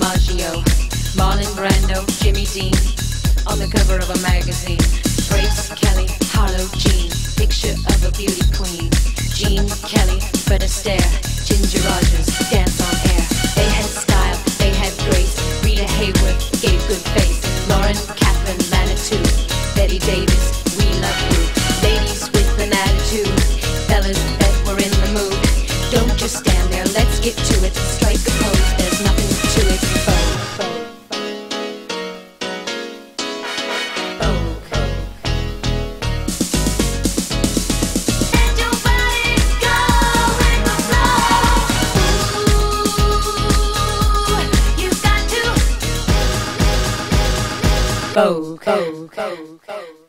DiMaggio, Marlon Brando, Jimmy Dean, on the cover of a magazine. Grace Kelly, Harlow Jean, picture of a beauty queen. Gene Kelly, Fred Astaire, Ginger Rogers, dance on air. They had style, they had grace. Rita Hayworth gave good face. Lauren Catherine Manitou, Betty Davis, we love you. Ladies with an attitude, fellas that were in the mood. Don't just stand there, let's get to it. Strike a pose, there's nothing to it. Vogue, Vogue, Vogue, Vogue.